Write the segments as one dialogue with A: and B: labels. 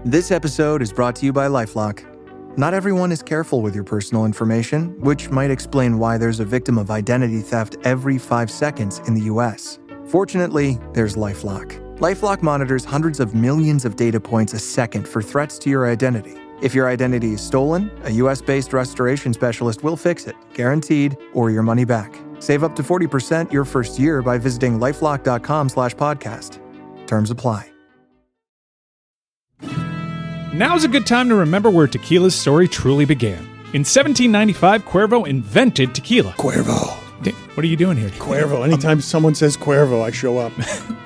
A: This episode is brought to you by LifeLock. Not everyone is careful with your personal information, which might explain why there's a victim of identity theft every 5 seconds in the US. Fortunately, there's LifeLock. LifeLock monitors hundreds of millions of data points a second for threats to your identity. If your identity is stolen, a US-based restoration specialist will fix it, guaranteed, or your money back. Save up to 40% your first year by visiting lifelock.com/podcast. Terms apply.
B: Now's a good time to remember where tequila's story truly began. In 1795, Cuervo invented tequila.
C: Cuervo.
B: What are you doing here?
C: Cuervo. Anytime someone says Cuervo, I show up.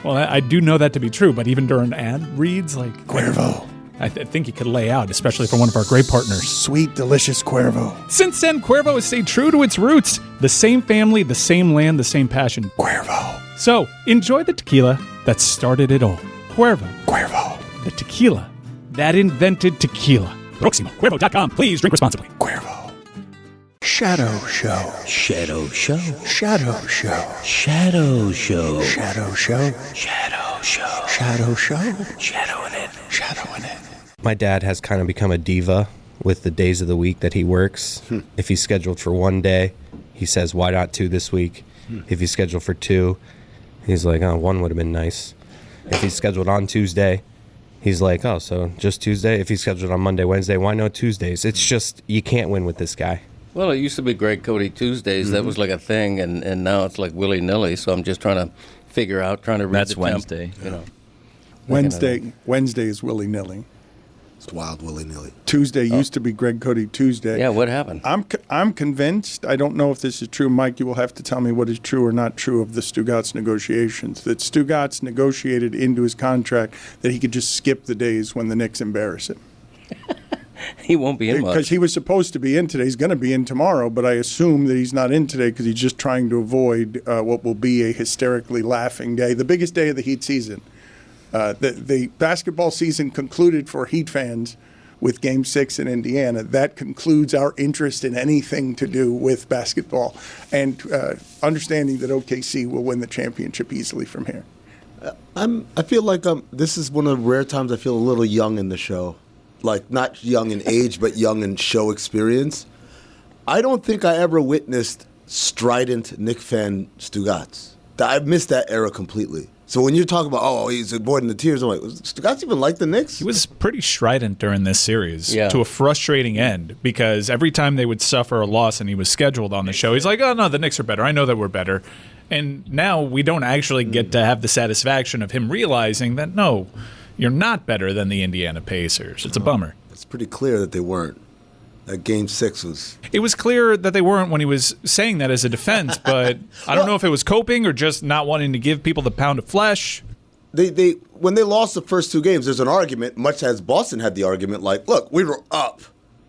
B: Well, I do know that to be true, but even during ad reads, like...
C: Cuervo.
B: I think you could lay out, especially for one of our great partners.
C: Sweet, delicious Cuervo.
B: Since then, Cuervo has stayed true to its roots. The same family, the same land, the same passion.
C: Cuervo.
B: So, enjoy the tequila that started it all. Cuervo.
C: Cuervo.
B: The tequila that invented tequila. Proximo. Cuervo.com. Please drink responsibly.
C: Cuervo. Shadow Show.
D: Shadow Show.
C: Shadow Show.
D: Shadow Show.
C: Shadow Show.
D: Shadow Show.
C: Shadow Show.
D: Shadowing it.
C: Shadowing it.
E: My dad has kind of become a diva with the days of the week that he works. If he's scheduled for one day, he says, why not 2 this week? If he's scheduled for 2, he's like, oh, 1 would have been nice. If he's scheduled on Tuesday, he's like, oh, so just Tuesday? If he's scheduled on Monday, Wednesday, why no Tuesdays? It's just, you can't win with this guy.
F: Well, it used to be Greg Cody Tuesdays. That was like a thing, and now it's like willy-nilly. So I'm just trying to figure out, trying to read
G: That's
F: the
G: Wednesday.
F: temp, you know.
C: Wednesday is willy-nilly.
H: It's wild willy-nilly.
C: Tuesday used to be Greg Cody Tuesday.
F: Yeah, what happened?
C: I'm convinced, I don't know if this is true, Mike, you will have to tell me what is true or not true of the Stugotz negotiations, that Stugotz negotiated into his contract that he could just skip the days when the Knicks embarrass him.
F: He won't be in much.
C: Because he was supposed to be in today. He's going to be in tomorrow, but I assume that he's not in today because he's just trying to avoid what will be a hysterically laughing day, the biggest day of the Heat season. The basketball season concluded for Heat fans with Game 6 in Indiana. That concludes our interest in anything to do with basketball, and understanding that OKC will win the championship easily from here.
H: I feel like this is one of the rare times I feel a little young in the show. Like, not young in age, but young in show experience. I don't think I ever witnessed strident Knick fan Stugotz. I've missed that era completely. So when you're talking about, oh, he's avoiding the tears, I'm like, was Stugotz even like the Knicks?
B: He was pretty strident during this series
F: to
B: a frustrating end, because every time they would suffer a loss and he was scheduled on the show, he's like, oh, no, the Knicks are better. I know that we're better. And now we don't actually get to have the satisfaction of him realizing that, no, you're not better than the Indiana Pacers. It's a bummer.
H: It's pretty clear that they weren't. That Game 6 was...
B: It was clear that they weren't when he was saying that as a defense, but I don't know if it was coping or just not wanting to give people the pound of flesh.
H: They when they lost the first 2 games, there's an argument, much as Boston had the argument, like, look, we were up.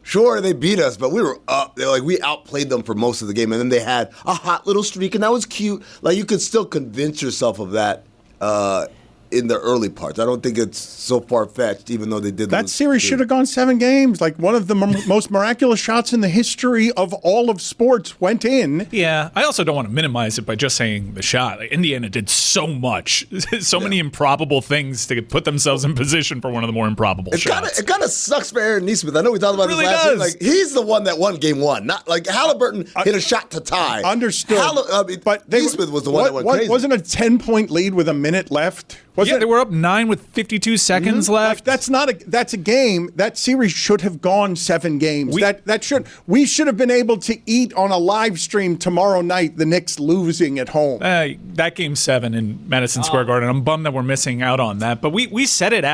H: Sure, they beat us, but we were up. They're like, we outplayed them for most of the game, and then they had a hot little streak, and that was cute. Like, you could still convince yourself of that in the early parts. I don't think it's so far-fetched, even though they did
C: that series should have gone 7 games. Like, one of the most miraculous shots in the history of all of sports went in.
B: Yeah, I also don't want to minimize it by just saying the shot. Like, Indiana did so much, many improbable things to put themselves in position for one of the more improbable shots.
H: It kind of sucks for Aaron Nesmith. I know we talked about this last week. Like, he's the one that won Game 1. Not like Halliburton hit a shot to tie.
C: Understood.
H: But Nesmith was the one that went crazy.
C: Wasn't a 10-point lead with a minute left?
B: They were up 9 with 52 seconds left.
C: Like, that's a game. That series should have gone 7 games. We should have been able to eat on a live stream tomorrow night the Knicks losing at home.
B: That Game 7 in Madison Square Garden. I'm bummed that we're missing out on that. But we said it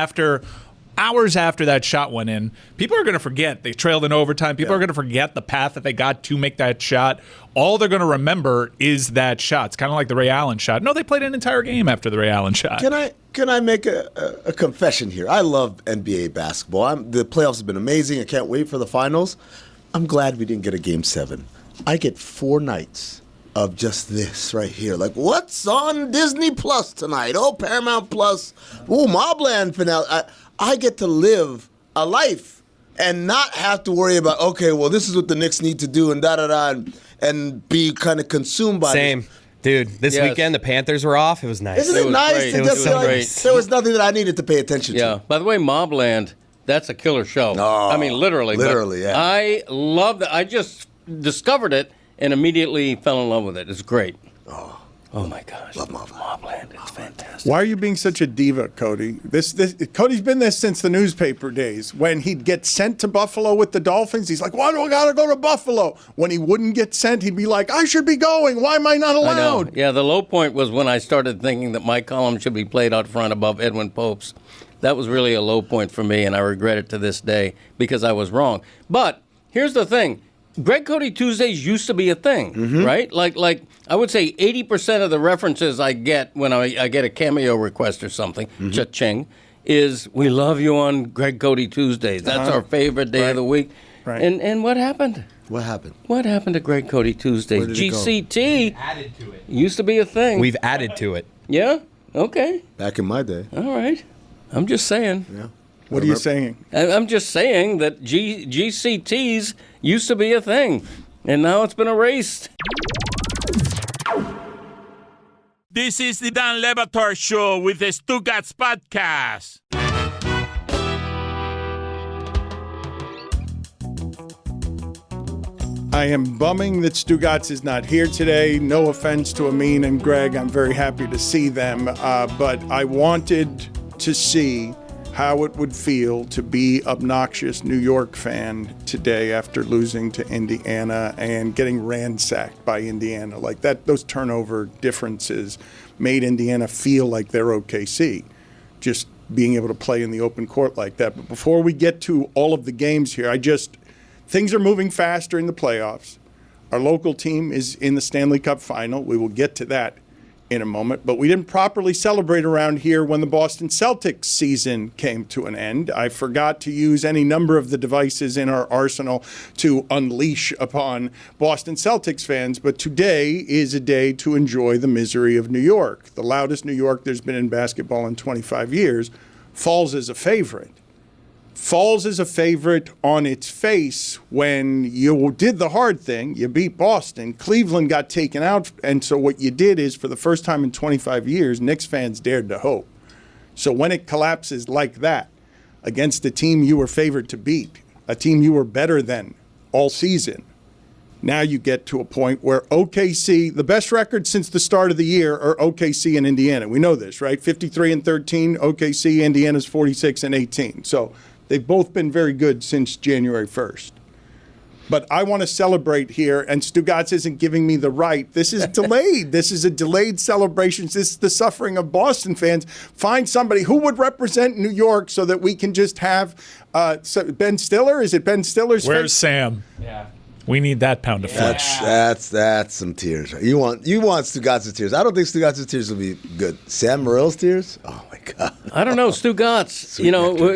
B: hours after that shot went in. People are going to forget. They trailed in overtime. People are going to forget the path that they got to make that shot. All they're going to remember is that shot. It's kind of like the Ray Allen shot. No, they played an entire game after the Ray Allen shot.
H: Can I make a confession here? I love NBA basketball. The playoffs have been amazing. I can't wait for the finals. I'm glad we didn't get a Game 7. I get 4 nights of just this right here. Like, what's on Disney Plus tonight? Oh, Paramount Plus. Oh, Mobland finale. I get to live a life and not have to worry about, okay, well, this is what the Knicks need to do and da-da-da, and be kind of consumed by
E: Same. Dude, this weekend the Panthers were off. It was nice.
H: Isn't it nice
F: great.
H: to
F: It
H: just
F: was
H: be like,
F: great.
H: there was nothing that I needed to pay attention to.
F: Yeah. By the way, Mobland, that's a killer show.
H: Oh,
F: I mean, literally.
H: literally, yeah.
F: I love that. I just discovered it and immediately fell in love with it. It's great. Oh my gosh.
H: Love Mobland.
F: It's fantastic.
C: Why are you being such a diva, Cody? Cody's been this since the newspaper days. When he'd get sent to Buffalo with the Dolphins, he's like, why do I got to go to Buffalo? When he wouldn't get sent, he'd be like, I should be going. Why am I not
F: I know.
C: allowed?
F: Yeah, the low point was when I started thinking that my column should be played out front above Edwin Pope's. That was really a low point for me, and I regret it to this day because I was wrong. But here's the thing. Greg Cody Tuesdays used to be a thing, right? Like I would say 80% of the references I get when I get a cameo request or something, cha-ching, is we love you on Greg Cody Tuesdays. That's our favorite day of the week.
C: Right.
F: And what happened?
H: What happened?
F: What happened to Greg Cody Tuesdays?
H: Where did it go?
F: GCT
B: Added to it.
F: used to be a thing.
E: We've added to it.
F: Yeah? Okay.
H: Back in my day.
F: All right. I'm just saying.
H: Yeah.
C: What are you saying?
F: I'm just saying that GCTs used to be a thing, and now it's been erased.
G: This is the Dan Le Batard Show with the Stugotz podcast.
C: I am bumming that Stugotz is not here today. No offense to Amin and Greg. I'm very happy to see them. But I wanted to see how it would feel to be obnoxious New York fan today after losing to Indiana and getting ransacked by Indiana. Like that, those turnover differences made Indiana feel like they're OKC. Just being able to play in the open court like that. But before we get to all of the games here, things are moving faster in the playoffs. Our local team is in the Stanley Cup final. We will get to that in a moment. But we didn't properly celebrate around here when the Boston Celtics season came to an end. I forgot to use any number of the devices in our arsenal to unleash upon Boston Celtics fans. But today is a day to enjoy the misery of New York. The loudest New York there's been in basketball in 25 years falls as a favorite. Falls as a favorite on its face when you did the hard thing. You beat Boston. Cleveland got taken out. And so what you did is, for the first time in 25 years, Knicks fans dared to hope. So when it collapses like that against a team you were favored to beat, a team you were better than all season, now you get to a point where OKC, the best record since the start of the year, are OKC and Indiana. We know this, right? 53-13, OKC, Indiana's 46-18. So they've both been very good since January 1st. But I want to celebrate here, and Stugotz isn't giving me the right. This is delayed. This is a delayed celebration. This is the suffering of Boston fans. Find somebody who would represent New York so that we can just have Ben Stiller. Is it Ben Stiller's
B: Where's
C: face?
B: Sam? Yeah. We need that pound of flesh.
H: That's some tears. You want Stugotz's tears. I don't think Stugotz's tears will be good. Sam Morrill's tears? Oh my God.
F: I don't know, Stugotz.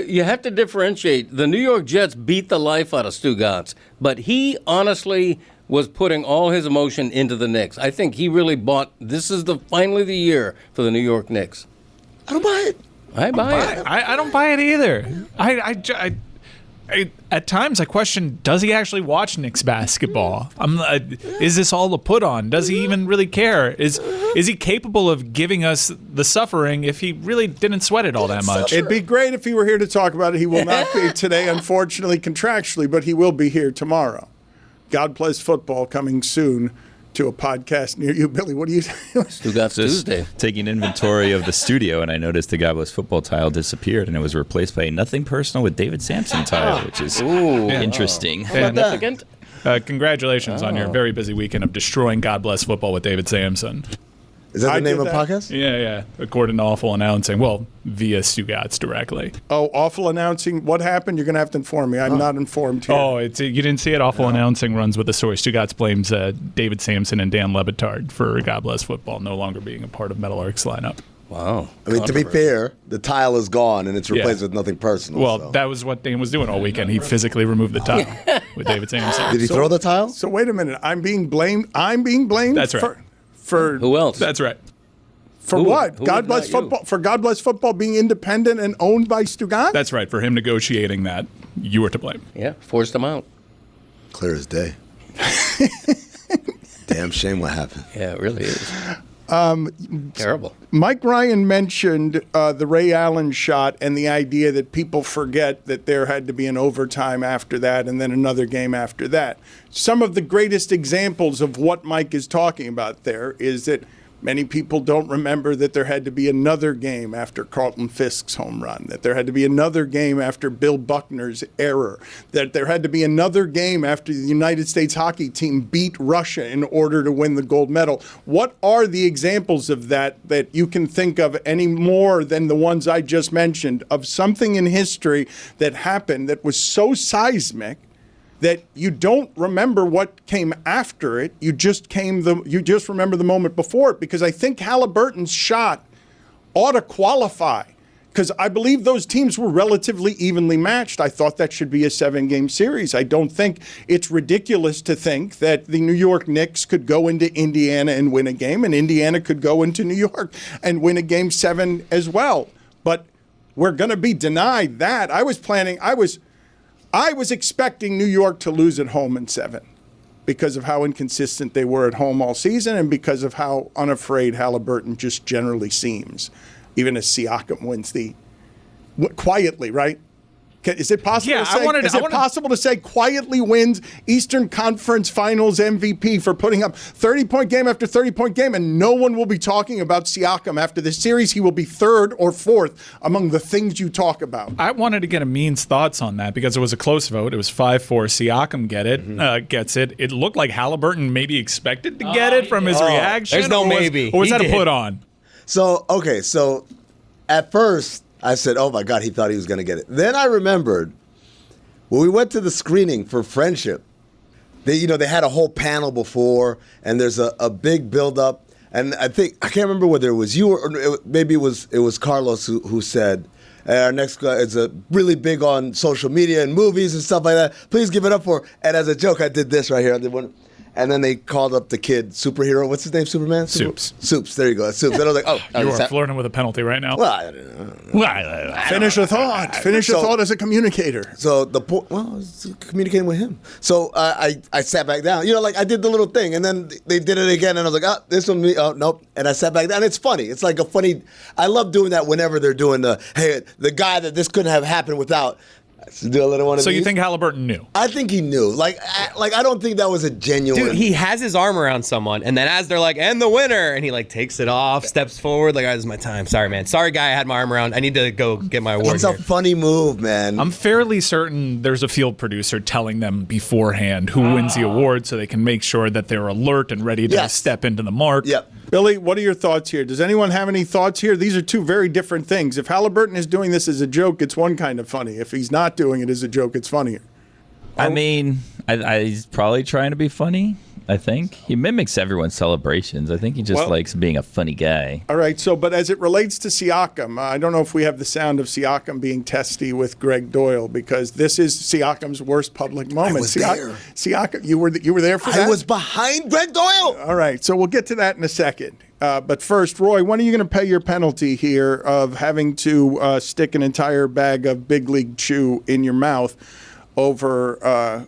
F: You have to differentiate. The New York Jets beat the life out of Stugotz, but he honestly was putting all his emotion into the Knicks. I think he really bought. This is finally the year for the New York Knicks.
H: I don't buy it.
F: I buy it.
B: I don't buy it either. At times I question, does he actually watch Knicks basketball? Is this all a put on? Does he even really care? Is he capable of giving us the suffering if he really didn't sweat it all that much?
C: It'd be great if he were here to talk about it. He will not be today, unfortunately, contractually, but he will be here tomorrow. God Bless Football coming soon to a podcast near you. Billy, what are you doing?
F: Stugotz Tuesday.
I: Taking inventory of the studio, and I noticed the God Bless Football tile disappeared, and it was replaced by a Nothing Personal with David Sampson tile, which is interesting.
F: Significant.
B: Congratulations on your very busy weekend of destroying God Bless Football with David Sampson.
H: Is that
C: I
H: the name
C: did
H: of the
C: that.
H: podcast?
B: Yeah. According to Awful Announcing. Well, via Stugotz directly.
C: Oh, awful announcing. What happened? You're going to have to inform me. I'm not informed here.
B: Oh, you didn't see it? Awful Announcing runs with the story. Stugotz blames David Sampson and Dan Le Batard for God Bless Football no longer being a part of Metal Arc's lineup.
F: Wow.
H: I mean, to be fair, the tile is gone and it's replaced
B: Yeah.
H: with Nothing Personal.
B: Well,
H: so.
B: that was what Dan was doing all weekend. He physically removed the tile with David Sampson.
H: Did he throw the tile?
C: So wait a minute. I'm being blamed.
B: That's right.
C: For
F: Who else?
B: That's right.
C: For
F: Who-
C: what?
F: who
C: God
F: if
C: Bless
F: not you?
C: Football. For God Bless Football being independent and owned by Stugotz?
B: That's right. For him negotiating that, you were to blame.
F: Yeah, forced him out.
H: Clear as day. Damn shame what happened.
F: Yeah, it really is. Terrible.
C: Mike Ryan mentioned the Ray Allen shot and the idea that people forget that there had to be an overtime after that and then another game after that. Some of the greatest examples of what Mike is talking about there is that many people don't remember that there had to be another game after Carlton Fisk's home run, that there had to be another game after Bill Buckner's error, that there had to be another game after the United States hockey team beat Russia in order to win the gold medal. What are the examples of that you can think of any more than the ones I just mentioned, of something in history that happened that was so seismic that you don't remember what came after it, you just remember the moment before it? Because I think Halliburton's shot ought to qualify, because I believe those teams were relatively evenly matched. I thought that should be a 7-game series. I don't think it's ridiculous to think that the New York Knicks could go into Indiana and win a game, and Indiana could go into New York and win a Game 7 as well. But we're going to be denied that. I was expecting New York to lose at home in 7 because of how inconsistent they were at home all season and because of how unafraid Halliburton just generally seems, even as Siakam wins quietly, right? Is it possible to say, possible to say quietly wins Eastern Conference Finals MVP for putting up 30-point game after 30-point game, and no one will be talking about Siakam after this series? He will be 3rd or 4th among the things you talk about.
B: I wanted to get Amin's thoughts on that because it was a close vote. It was 5-4. Siakam gets it. It looked like Halliburton maybe expected to get it from his reaction.
E: There's no maybe.
B: Or was that a put on?
H: So at first, I said, oh, my God, he thought he was going to get it. Then I remembered when we went to the screening for Friendship, they had a whole panel before, and there's a big build-up. And I can't remember whether it was you or maybe it was Carlos who said, our next guy is really big on social media and movies and stuff like that. Please give it up for. And as a joke, I did this right here. I did one. And then they called up the kid, superhero. What's his name? Superman? Soups. There you go. Soups. And I was like, oh.
B: You are flirting with a penalty right now.
H: Well, I don't know.
C: Finish a thought. Finish a thought as a communicator.
H: So I was communicating with him. So I sat back down. I did the little thing. And then they did it again. And I was like, this one, oh, nope. And I sat back down. It's funny. It's like I love doing that whenever they're doing the guy that this couldn't have happened without. Do a little one of
B: so
H: these.
B: You think Halliburton knew?
H: I think he knew. I don't think that was a genuine.
E: Dude, he has his arm around someone, and then as they're like, and the winner, and he takes it off, steps forward, all right, this is my time. Sorry, man. Sorry, guy, I had my arm around. I need to go get my award.
H: It's a funny move, man.
B: I'm fairly certain there's a field producer telling them beforehand who wins the award so they can make sure that they're alert and ready to step into the mark.
H: Yep.
C: Billy, what are your thoughts here? Does anyone have any thoughts here? These are two very different things. If Halliburton is doing this as a joke, it's one kind of funny. If he's not doing it as a joke, it's funnier.
I: I mean, he's probably trying to be funny, I think. He mimics everyone's celebrations. I think he just likes being a funny guy.
C: All right, but as it relates to Siakam, I don't know if we have the sound of Siakam being testy with Greg Doyle, because this is Siakam's worst public moment.
H: I was there.
C: Siakam, you were there for that?
H: I was behind Greg Doyle.
C: All right, so we'll get to that in a second. But first, Roy, when are you going to pay your penalty here of having to stick an entire bag of Big League Chew in your mouth over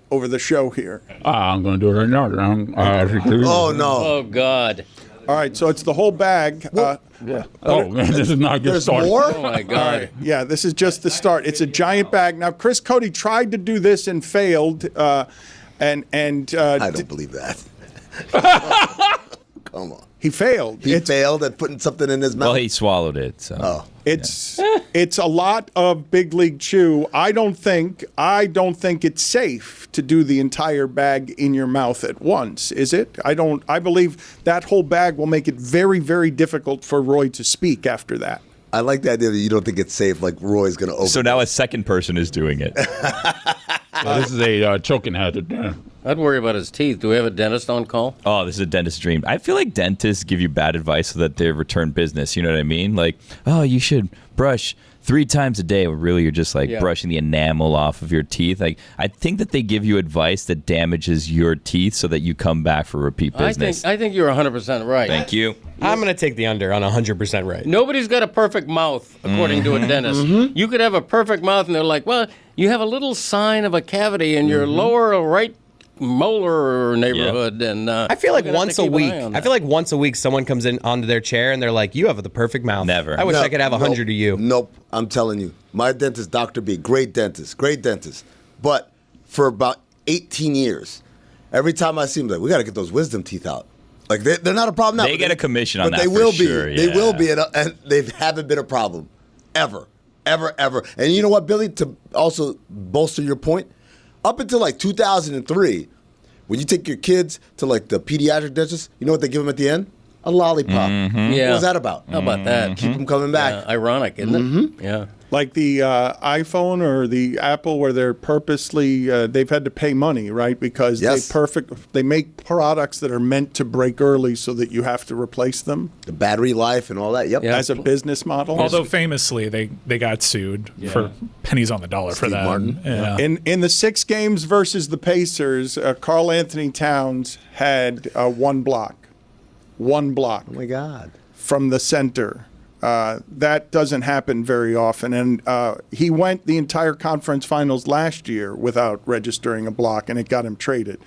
C: the show here?
J: I'm going to do it right now.
H: Oh, no.
F: Oh, God.
C: All right, so it's the whole bag.
J: Yeah. Oh, man, this is not good
H: There's
J: start.
H: more?
F: Oh, my God.
C: Yeah, this is just the start. It's a giant bag. Now, Chris Cody tried to do this and failed. I
H: don't believe that. Come on.
C: He failed.
H: He failed at putting something in his mouth.
I: Well, he swallowed it. So.
H: Oh.
C: It's a lot of Big League Chew. I don't think it's safe to do the entire bag in your mouth at once, is it? I believe that whole bag will make it very, very difficult for Roy to speak after that.
H: I like the idea that you don't think it's safe, like Roy's going to open.
I: So now a second person is doing it.
J: This is a choking hazard.
F: I'd worry about his teeth. Do we have a dentist on call?
I: Oh, this is a dentist's dream. I feel like dentists give you bad advice so that they return business. You know what I mean? Like, oh, you should brush 3 times a day. Really, you're just brushing the enamel off of your teeth. Like, I think that they give you advice that damages your teeth so that you come back for repeat business.
F: I think you're 100% right.
I: Thank you.
E: I'm going to take the under on 100% right.
F: Nobody's got a perfect mouth, according to a dentist. You could have a perfect mouth, and they're like, well, you have a little sign of a cavity in your lower right Moeller neighborhood, and
E: I feel like
F: we're gonna have
E: once
F: to
E: a
F: keep an
E: week.
F: eye on
E: I feel like once a week someone comes in onto their chair and they're like, "You have the perfect mouth."
I: Never.
E: I wish
H: No,
E: I could have 100
H: nope,
E: of you.
H: Nope. I'm telling you. My dentist, Dr. B, great dentist. But for about 18 years, every time I see him, like, we got to get those wisdom teeth out. Like, they're not a problem now.
I: They get a commission on
H: but
I: that
H: they
I: for
H: will
I: sure,
H: be. They
I: yeah.
H: will be, and they haven't been a problem. Ever. And you know what, Billy? To also bolster your point, up until like 2003, when you take your kids to like the pediatric dentist, you know what they give them at the end? A lollipop.
F: Yeah.
H: What was that about?
F: How about that?
H: Keep them coming back.
F: Yeah, ironic, isn't it? Yeah.
C: Like the iPhone or the Apple, where they're purposely they've had to pay money, right? Because
H: Yes.
C: they make products that are meant to break early, so that you have to replace them
H: The battery life and all that. Yep.
F: Yeah.
C: as a business model.
B: Although famously they got sued for pennies on the dollar for
H: Steve
B: that.
H: Martin.
B: Yeah.
C: In the 6 games versus the Pacers, Karl Anthony Towns had one block
H: Oh my God.
C: from the center. That doesn't happen very often. And he went the entire conference finals last year without registering a block, and it got him traded.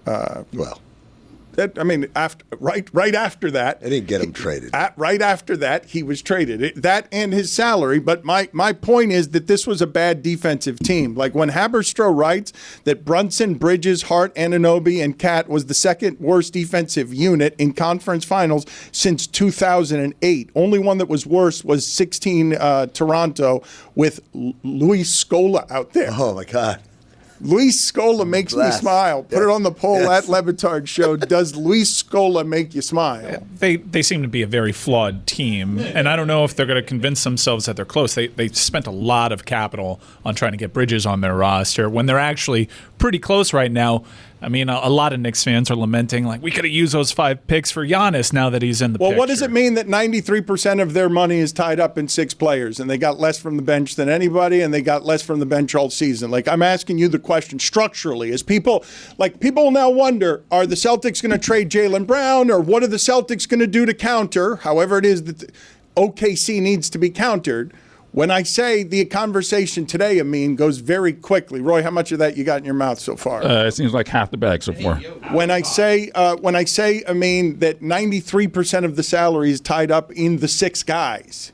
H: Well,
C: Right after that.
H: it didn't get him traded.
C: Right after that, he was traded. That and his salary. But my point is that this was a bad defensive team. Like when Haberstroh writes that Brunson, Bridges, Hart, Anunoby, and Cat was the second worst defensive unit in conference finals since 2008. Only one that was worse was 16 Toronto with Luis Scola out there.
H: Oh my God.
C: Luis Scola makes me
H: Blast.
C: smile. Put
H: Yeah.
C: it on the poll
H: Yes.
C: at Batard Show. Does Luis Scola make you smile?
B: They seem to be a very flawed team, and I don't know if they're going to convince themselves that they're close. They spent a lot of capital on trying to get Bridges on their roster when they're actually pretty close right now. I mean, a lot of Knicks fans are lamenting, like, we could have used those 5 picks for Giannis now that he's in the picture.
C: Well, what does it mean that 93% of their money is tied up in 6 players, and they got less from the bench than anybody, and they got less from the bench all season? Like, I'm asking you the question structurally. Is people now wonder, are the Celtics going to trade Jaylen Brown, or what are the Celtics going to do to counter, however it is that OKC needs to be countered? When I say the conversation today, Amin, goes very quickly. Roy, how much of that you got in your mouth so far?
J: It seems like half the bag so far.
C: When I say, Amin, that 93% of the salary is tied up in the 6 guys.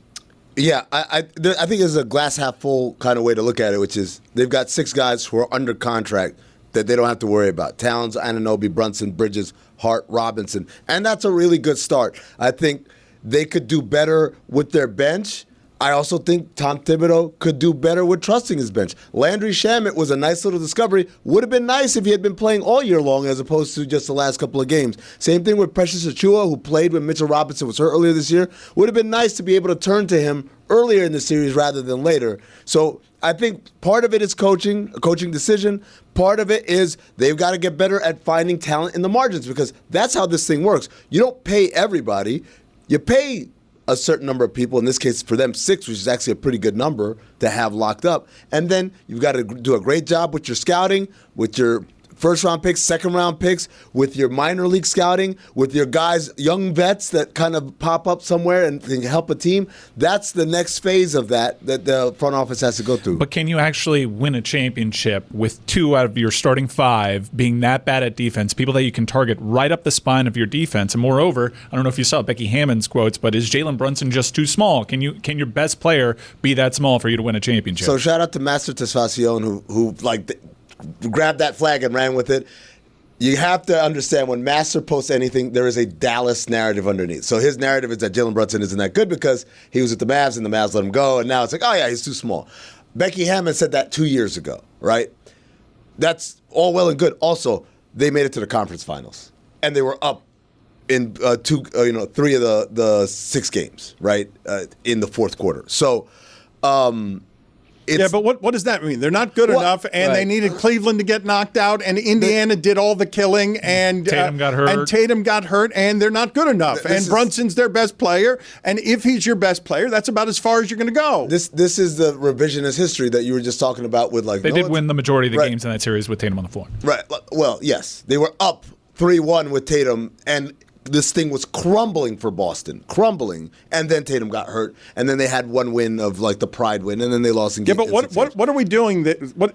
H: Yeah, I think there's a glass half full kind of way to look at it, which is they've got 6 guys who are under contract that they don't have to worry about. Towns, Anunoby, Brunson, Bridges, Hart, Robinson. And that's a really good start. I think they could do better with their bench. I also think Tom Thibodeau could do better with trusting his bench. Landry Shamet was a nice little discovery. Would have been nice if he had been playing all year long as opposed to just the last couple of games. Same thing with Precious Achiuwa, who played when Mitchell Robinson was hurt earlier this year. Would have been nice to be able to turn to him earlier in the series rather than later. So I think part of it is coaching, a coaching decision. Part of it is they've got to get better at finding talent in the margins because that's how this thing works. You don't pay everybody. You pay a certain number of people, in this case for them 6, which is actually a pretty good number to have locked up. And then you've got to do a great job with your scouting, with your first-round picks, second-round picks, with your minor league scouting, with your guys, young vets that kind of pop up somewhere and can help a team. That's the next phase of that the front office has to go through.
B: But can you actually win a championship with 2 out of your starting 5 being that bad at defense, people that you can target right up the spine of your defense? And moreover, I don't know if you saw Becky Hammond's quotes, but is Jalen Brunson just too small? Can your best player be that small for you to win a championship?
H: So shout out to Master Tesfacion who grabbed that flag and ran with it. You have to understand when Master posts anything, there is a Dallas narrative underneath. So his narrative is that Jalen Brunson isn't that good because he was at the Mavs and the Mavs let him go, and now it's like, oh yeah, he's too small. Becky Hammond said that 2 years ago, right? That's all well and good. Also, they made it to the conference finals, and they were up in 3 of the 6 games, right, in the fourth quarter. So.
C: Yeah, but what does that mean? They're not good enough, and they needed Cleveland to get knocked out, and Indiana did all the killing, and
B: Tatum got hurt,
C: and they're not good enough. And Brunson's their best player, and if he's your best player, that's about as far as you're going to go.
H: This is the revisionist history that you were just talking about with
B: they did win the majority of the games in that series with Tatum on the floor.
H: Right. Well, yes, they were up 3-1 with Tatum, and this thing was crumbling for Boston, crumbling, and then Tatum got hurt, and then they had one win of like the pride win, and then they lost in game.
C: Yeah, but what are we doing?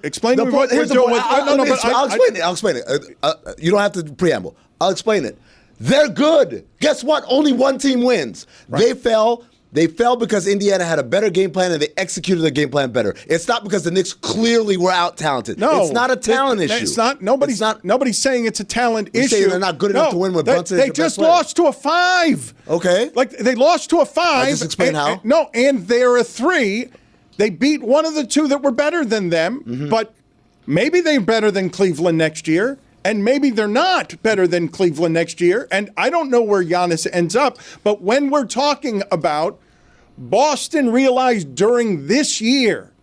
C: Explain to me what we're doing.
H: I'll explain it. I'll explain it. You don't have to preamble. I'll explain it. They're good. Guess what? Only one team wins. Right. They fell. They fell because Indiana had a better game plan and they executed the game plan better. It's not because the Knicks clearly were out talented.
C: No,
H: it's not a talent issue.
C: It's not. Nobody's saying it's a talent issue.
H: Saying they're not good enough to win with Brunson.
C: They just lost to a 5.
H: Okay,
C: like they lost to a 5.
H: Just explain how.
C: And they're a 3. They beat one of the 2 that were better than them, but maybe they're better than Cleveland next year. And maybe they're not better than Cleveland next year. And I don't know where Giannis ends up. But when we're talking about Boston realized during this year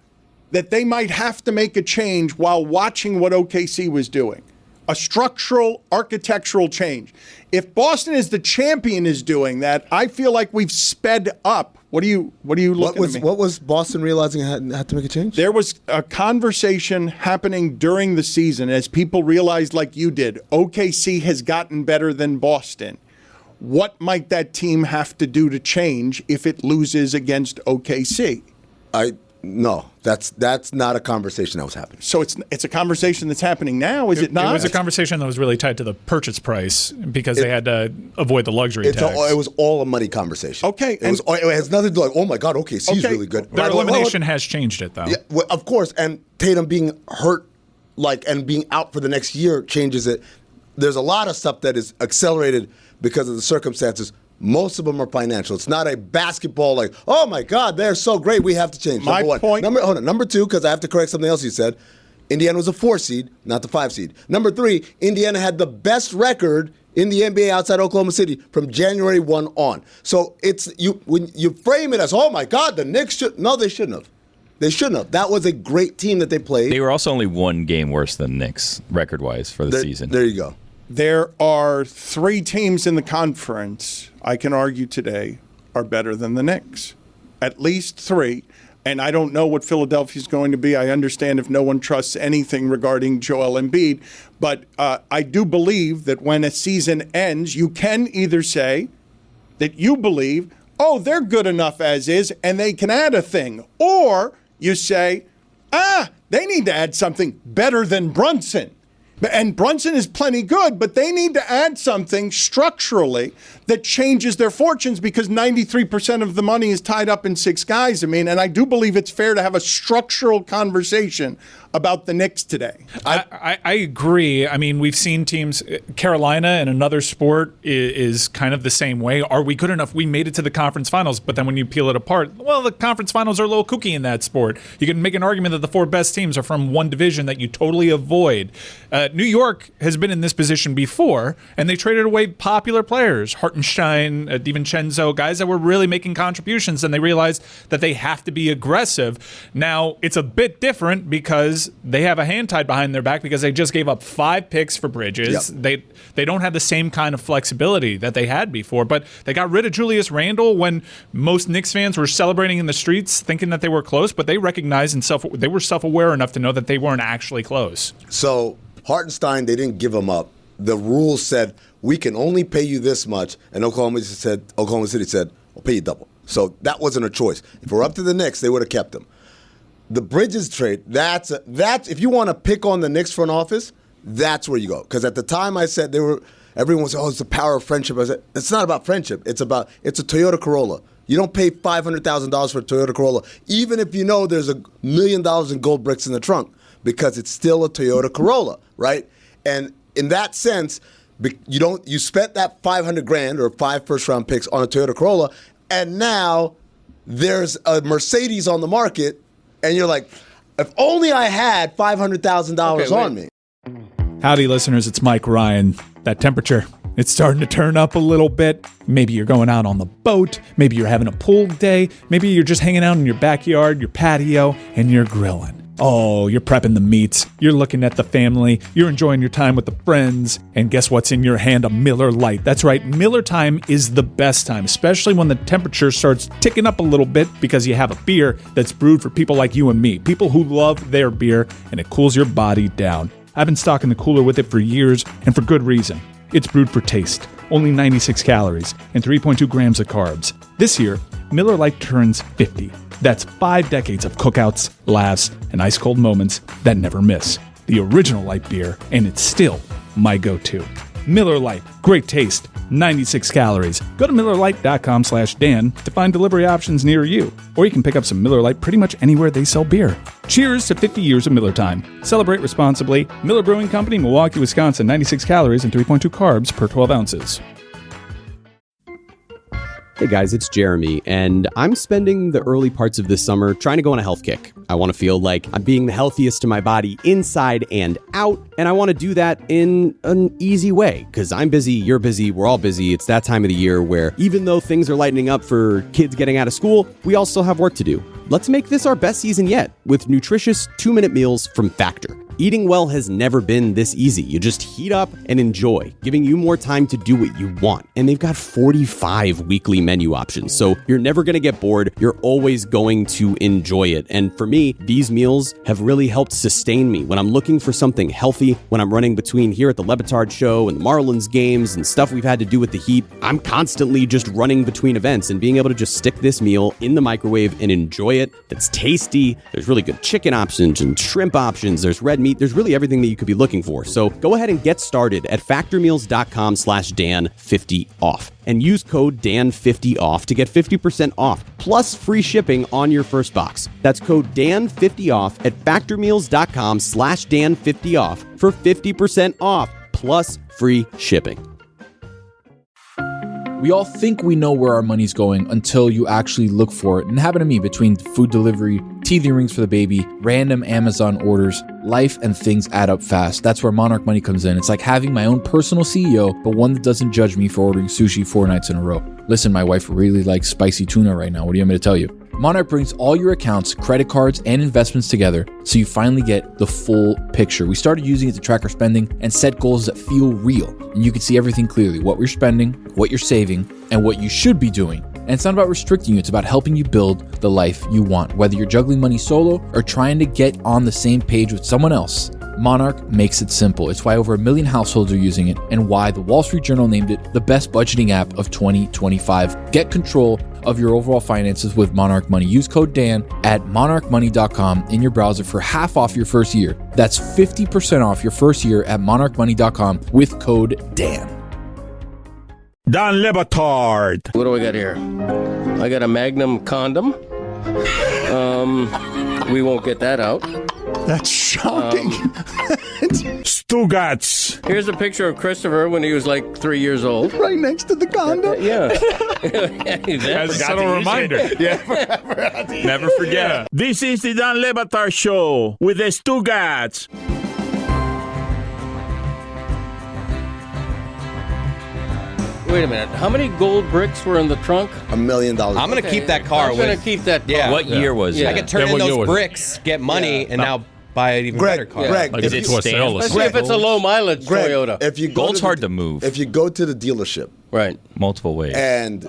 C: that they might have to make a change while watching what OKC was doing. A structural, architectural change. If Boston is the champion is doing that, I feel like we've sped up. What are you looking at me?
H: What was Boston realizing had to make a change?
C: There was a conversation happening during the season as people realized, like you did, OKC has gotten better than Boston. What might that team have to do to change if it loses against OKC?
H: No, that's not a conversation that was happening.
C: So it's a conversation that's happening now, is it not?
B: It was a conversation that was really tied to the purchase price because they had to avoid the luxury tax.
H: It was all a money conversation.
C: Okay.
H: It has nothing to do like, oh my God, OKC's really good.
B: Their elimination has changed it, though.
H: Yeah, well, of course, and Tatum being hurt and being out for the next year changes it. There's a lot of stuff that is accelerated because of the circumstances. Most of them are financial. It's not a basketball like, oh my God, they're so great, we have to change.
C: My point.
H: Number 2, because I have to correct something else you said. Indiana was a 4 seed, not the 5 seed. Number 3, Indiana had the best record in the NBA outside Oklahoma City from January 1 on. So when you frame it as, oh my God, the Knicks should. No, they shouldn't have. They shouldn't have. That was a great team that they played.
I: They were also only 1 game worse than Knicks record-wise for the season.
H: There you go.
C: There are 3 teams in the conference, I can argue today, are better than the Knicks. At least 3. And I don't know what Philadelphia's going to be. I understand if no one trusts anything regarding Joel Embiid. But I do believe that when a season ends, you can either say that you believe, oh, they're good enough as is, and they can add a thing. Or you say, they need to add something better than Brunson. And Brunson is plenty good, but they need to add something structurally that changes their fortunes because 93% of the money is tied up in 6 guys. I mean, and I do believe it's fair to have a structural conversation about the Knicks today.
B: I agree. I mean, we've seen teams, Carolina in another sport is kind of the same way. Are we good enough? We made it to the conference finals, but then when you peel it apart, well, the conference finals are a little kooky in that sport. You can make an argument that the 4 best teams are from one division that you totally avoid. New York has been in this position before, and they traded away popular players, Hartenstein, DiVincenzo, guys that were really making contributions, and they realized that they have to be aggressive. Now, it's a bit different because they have a hand tied behind their back because they just gave up 5 picks for Bridges. Yep. They don't have the same kind of flexibility that they had before, but they got rid of Julius Randle when most Knicks fans were celebrating in the streets thinking that they were close, but they recognized and they were self-aware enough to know that they weren't actually close.
H: So Hartenstein, they didn't give him up. The rules said, we can only pay you this much, and Oklahoma City said, I'll pay you double. So that wasn't a choice. If we're up to the Knicks, they would have kept him. The Bridges trade, that's if you want to pick on the Knicks front office, that's where you go. Because at the time I said everyone was, it's the power of friendship. I said, it's not about friendship. It's a Toyota Corolla. You don't pay $500,000 for a Toyota Corolla, even if you know there's $1 million in gold bricks in the trunk, because it's still a Toyota Corolla, right? And in that sense, you spent that $500,000 or 5 first-round picks on a Toyota Corolla, and now there's a Mercedes on the market. And you're like, if only I had $500,000 on me.
B: Howdy, listeners. It's Mike Ryan. That temperature, it's starting to turn up a little bit. Maybe you're going out on the boat. Maybe you're having a pool day. Maybe you're just hanging out in your backyard, your patio, and you're grilling. Oh, you're prepping the meats. You're looking at the family. You're enjoying your time with the friends. And guess what's in your hand? A Miller Lite. That's right. Miller time is the best time, especially when the temperature starts ticking up a little bit because you have a beer that's brewed for people like you and me, people who love their beer, and it cools your body down. I've been stocking the cooler with it for years, and for good reason. It's brewed for taste. only 96 calories, and 3.2 grams of carbs. This year, Miller Lite turns 50. That's 5 decades of cookouts, laughs, and ice-cold moments that never miss. The original light beer, and it's still my go-to. Miller Lite, great taste, 96 calories. Go to MillerLite.com/Dan to find delivery options near you. Or you can pick up some Miller Lite pretty much anywhere they sell beer. Cheers to 50 years of Miller time. Celebrate responsibly. Miller Brewing Company, Milwaukee, Wisconsin, 96 calories and 3.2 carbs per 12 ounces.
K: Hey guys, it's Jeremy, and I'm spending the early parts of this summer trying to go on a health kick. I want to feel like I'm being the healthiest to my body inside and out, and I want to do that in an easy way, because I'm busy, you're busy, we're all busy. It's that time of the year where even though things are lightening up for kids getting out of school, we all still have work to do. Let's make this our best season yet with nutritious 2-minute meals from Factor. Eating well has never been this easy. You just heat up and enjoy, giving you more time to do what you want. And they've got 45 weekly menu options, so you're never going to get bored. You're always going to enjoy it. And for me, these meals have really helped sustain me when I'm looking for something healthy, when I'm running between here at the Le Batard show and the Marlins games and stuff we've had to do with the heat. I'm constantly just running between events, and being able to just stick this meal in the microwave and enjoy it, that's tasty. There's really good chicken options and shrimp options. There's red meat. There's really everything that you could be looking for. So go ahead and get started at factormeals.com/Dan50off and use code Dan50off to get 50% off plus free shipping on your first box. That's code Dan50off at factormeals.com/Dan50off for 50% off plus free shipping.
L: We all think we know where our money's going until you actually look for it. And it happened to me between food delivery, teething rings for the baby, random Amazon orders. Life and things add up fast. That's where Monarch Money comes in. It's like having my own personal CEO, but one that doesn't judge me for ordering sushi 4 nights in a row. Listen, my wife really likes spicy tuna right now. What do you want me to tell you? Monarch brings all your accounts, credit cards, and investments together so you finally get the full picture. We started using it to track our spending and set goals that feel real. And you can see everything clearly, what we're spending, what you're saving, and what you should be doing. And it's not about restricting you, it's about helping you build the life you want. Whether you're juggling money solo or trying to get on the same page with someone else, Monarch makes it simple. It's why over 1 million households are using it and why the Wall Street Journal named it the best budgeting app of 2025. Get control of your overall finances with Monarch Money. Use code Dan at monarchmoney.com in your browser for half off your first year. That's 50% off your first year at monarchmoney.com with code Dan.
G: Dan Le Batard.
F: What do I got here? I got a Magnum condom. We won't get that out.
C: That's shocking.
G: Stugotz.
F: Here's a picture of Christopher when he was like 3 years old.
C: Right next to the condom.
F: Yeah.
B: As a subtle reminder.
I: Never forget.
G: This is the Dan Le Batard Show with the Stugotz.
F: Wait a minute. How many gold bricks were in the trunk?
H: $1 million.
E: I'm going to keep that car.
F: I'm going to keep that car.
E: Yeah.
I: What year was it?
E: I could turn in
J: what year
E: those
J: was it?
E: bricks, get money, and now buy an even better car.
H: Greg,
J: Like
H: if
J: it's
H: you,
J: to a sale.
F: Especially if it's a low mileage
H: Greg,
F: Toyota.
H: if you go
I: Gold's
H: to the-
I: hard to move.
H: If you go to the dealership
F: Right.
I: Multiple ways.
H: and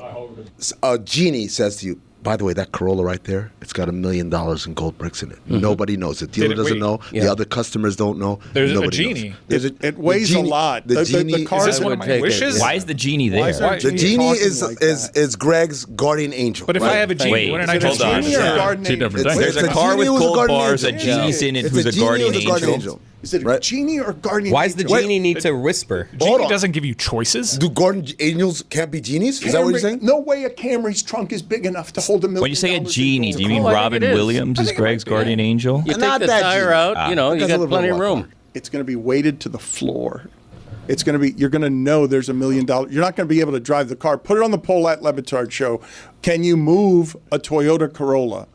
H: a genie says to you, by the way, that Corolla right there, it's got $1 million in gold bricks in it. Nobody knows. The dealer doesn't know.
F: Yeah.
H: The other customers don't know.
B: There's a
H: Nobody
B: genie.
H: knows. There's
C: It weighs
H: the genie-
C: a lot.
H: The genie
C: the car
B: Is this
F: I
B: one
F: would
B: of my
F: take it,
B: wishes?
F: yeah.
I: Why is the genie
C: Why is
I: there?
C: there-
H: The genie
C: talking
H: is
C: like
H: is Greg's guardian angel.
B: But if
H: right?
B: I have a genie,
I: Wait,
B: wouldn't I
I: hold
B: just
I: on.
C: Genie or
I: Yeah.
C: guardian
J: Two
C: angel?
J: different things.
I: There's a
H: It's
I: car with
H: genie who's a
I: gold
H: guardian
I: bars, a
H: angel.
I: genie's in it
H: It's
I: who's a
H: genie
I: guardian
H: who's a guardian
I: angel.
H: angel.
C: Is it a
H: Right.
C: genie or guardian
E: Why does the
C: angel?
E: genie need to whisper?
B: Genie
H: Hold on.
B: doesn't give you choices.
H: Do guardian angels can't be genies? Is that what you're saying?
C: No way a Camry's trunk is big enough to hold $1 million.
I: When you say a
C: in
I: genie,
C: gold.
I: do you mean
F: Oh, I think
I: Robin
F: it is.
I: Williams
C: I
I: is
C: think it
I: Greg's
C: might be.
I: guardian angel?
F: You
H: Not
F: take the
H: that
F: tire
H: genie.
F: out, you know, you
H: That's a
F: got
H: little
F: plenty
H: bit
F: of room.
C: It's going to be weighted to the floor. It's going to be. You're going to know there's $1 million. You're not going to be able to drive the car. Put it on the poll at Le Batard Show. Can you move a Toyota Corolla?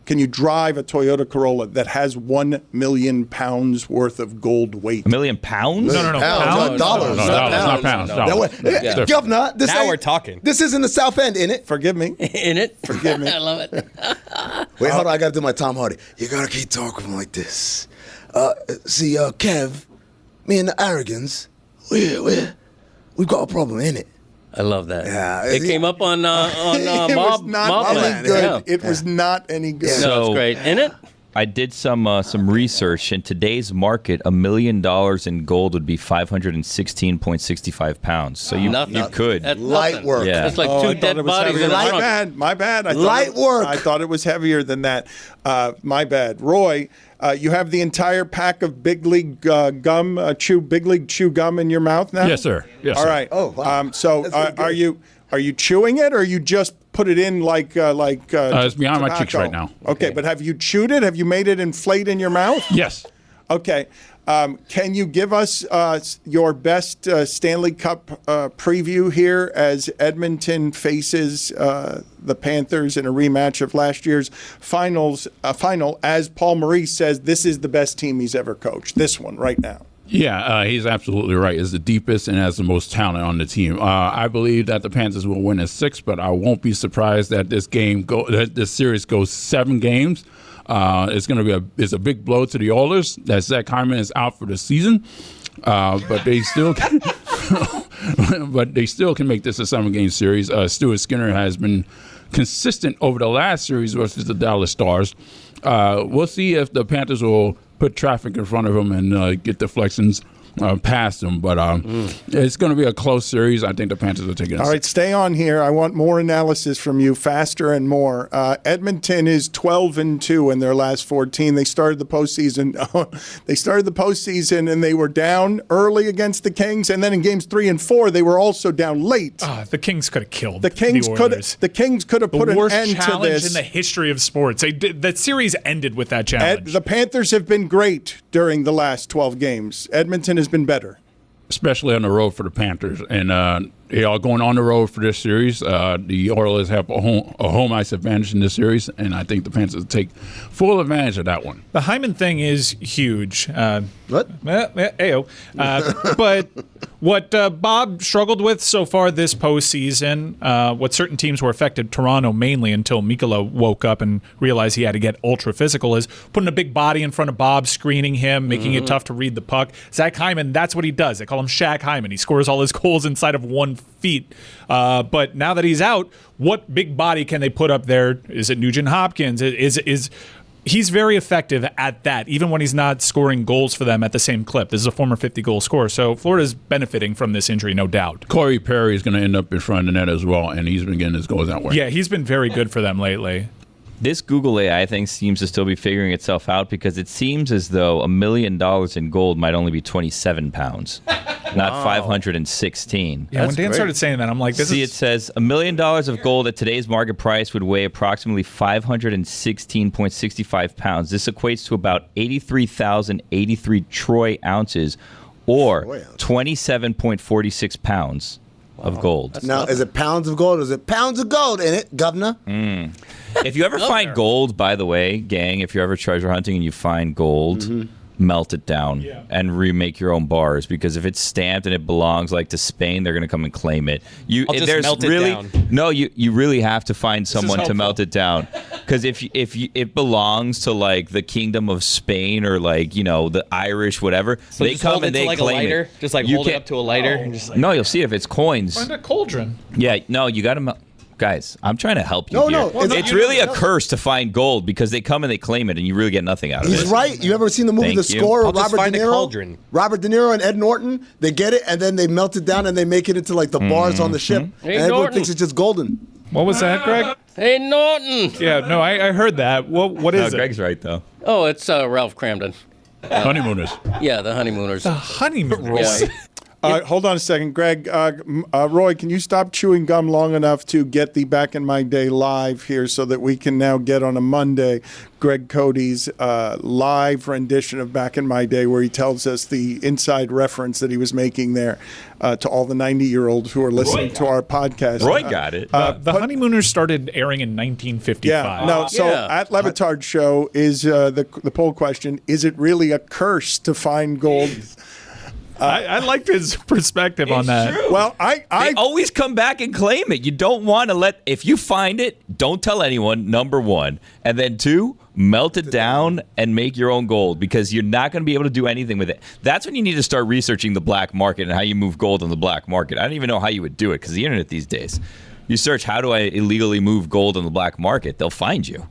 C: Can you drive a Toyota Corolla that has 1 million pounds worth of gold weight?
I: $1 million pounds?
J: No.
H: Pounds,
J: No,
H: not dollars.
J: dollars, not pounds.
F: no.
H: That
J: Dollars.
H: way,
J: Yeah.
H: Governor, this
E: Now
H: ain't-
E: we're talking.
H: This is in the South End, innit?
C: Forgive me.
F: In it?
C: Forgive me.
F: I love it.
H: Wait, hold on. I got to do my Tom Hardy. You got to keep talking like this. See, Kev, me and the arrogance, we've got a problem, innit?
F: I love that.
H: Yeah,
F: It came up on
C: It was
F: Mob
C: not any
F: Land.
C: good.
F: Yeah.
C: It was not any good.
F: No, it's great. In it?
I: I did some research. In today's market, $1 million in gold would be 516.65 pounds. So you could.
F: That's
H: Light work.
I: Yeah.
F: It's like two dead bodies in the trunk.
C: My bad.
H: Light work.
C: I thought it was heavier than that. My bad. Roy, you have the entire pack of Big League gum, Big League chew gum in your mouth now?
J: Yes, sir. Yes,
C: All
J: sir.
C: right.
H: Oh, wow.
C: So are you chewing it, or you just put it in like
J: it's behind my cheeks
C: tobacco?
J: right now.
C: Okay, but have you chewed it? Have you made it inflate in your mouth?
J: Yes.
C: Okay. Can you give us your best Stanley Cup preview here as Edmonton faces the Panthers in a rematch of last year's final? As Paul Maurice says, this is the best team he's ever coached. This one right now.
J: Yeah, he's absolutely right. It's the deepest and has the most talent on the team. I believe that the Panthers will win in 6, but I won't be surprised that this series goes 7 games. It's going to be a big blow to the Oilers that Zach Hyman is out for the season, but they still can make this a 7-game series. Stuart Skinner has been consistent over the last series versus the Dallas Stars. We'll see if the Panthers will put traffic in front of him and get deflections past him. But it's going to be a close series. I think the Panthers will take it.
C: All right, stay on here. I want more analysis from you, faster and more. Edmonton is 12-2 in their last 14. They started the postseason. And they were down early against the Kings, and then in games 3 and 4 they were also down late.
B: The Kings could have killed
C: the Kings. The Kings could have put an
B: worst
C: end to
B: challenge
C: this
B: in the history of sports. That series ended with that challenge.
C: The Panthers have been great during the last 12 games. Edmonton has been better,
J: especially on the road for the Panthers. And they are going on the road for this series. The Oilers have a home ice advantage in this series, and I think the Panthers will take full advantage of that one.
B: The Hyman thing is huge.
H: What?
B: But what Bob struggled with so far this postseason, what certain teams were affected, Toronto mainly, until Mikkola woke up and realized he had to get ultra physical, is putting a big body in front of Bob, screening him, making it tough to read the puck. Zach Hyman, that's what he does. They call him Shaq Hyman. He scores all his goals inside of 1 feet. But now that he's out, what big body can they put up there? Is it Nugent Hopkins? He's very effective at that, even when he's not scoring goals for them at the same clip. This is a former 50-goal scorer, so Florida's benefiting from this injury, no doubt.
J: Corey Perry is going to end up in front of the net as well, and he's been getting his goals that way.
B: Yeah, he's been very good for them lately.
I: This Google AI thing seems to still be figuring itself out because it seems as though $1 million in gold might only be 27 pounds, not 516.
B: Yeah, when Dan started saying that, I'm like,
I: it says $1 million of gold at today's market price would weigh approximately 516.65 pounds. This equates to about 83,083 troy ounces, or 27.46 pounds of gold.
H: Now, is it pounds of gold or is it pounds of gold in it, governor?
I: If you ever find gold, by the way, gang, if you're ever treasure hunting and you find gold, melt it down and remake your own bars, because if it's stamped and it belongs like to Spain, they're going to come and claim it.
M: I'll just melt it down.
I: No, you really have to find someone to melt it down, because if it belongs to like the Kingdom of Spain or like the Irish whatever,
M: so
I: they come and they
M: like
I: claim
M: a lighter,
I: it.
M: Just like hold it up to a lighter. And just like,
I: no, you'll see if it's coins.
B: Find a cauldron.
I: Yeah, no, you got to. Guys, I'm trying to help you here.
H: No,
I: it's really a curse to find gold because they come and they claim it, and you really get nothing out of it.
H: He's right. You ever seen the movie The Score with Robert De Niro?
M: Cauldron.
H: Robert De Niro and Ed Norton, they get it, and then they melt it down, and they make it into like the bars on the ship.
F: Hey,
H: and everyone
F: Norton.
H: thinks it's just golden.
B: What was that, Greg?
F: Hey, Norton.
B: Yeah, no, I heard that. What is it?
I: Greg's right, though.
F: Oh, it's Ralph Cramden.
J: Honeymooners.
F: Yeah, the honeymooners.
B: The honeymooners.
F: Yeah.
C: Hold on a second, Greg. Roy, can you stop chewing gum long enough to get the Back in My Day live here so that we can now get on a Monday Greg Cody's live rendition of Back in My Day, where he tells us the inside reference that he was making there to all the 90-year-olds who are listening to our podcast.
I: Roy got it.
B: The honeymooners started airing in 1955.
C: Yeah. No. So at Levitard Show is the poll question: is it really a curse to find gold?
B: I liked his perspective on that.
I: True.
C: Well,
I: they always come back and claim it. You don't want to if you find it, don't tell anyone, number one. And then two, melt it down and make your own gold, because you're not going to be able to do anything with it. That's when you need to start researching the black market and how you move gold in the black market. I don't even know how you would do it, because the internet these days, you search, how do I illegally move gold in the black market? They'll find you.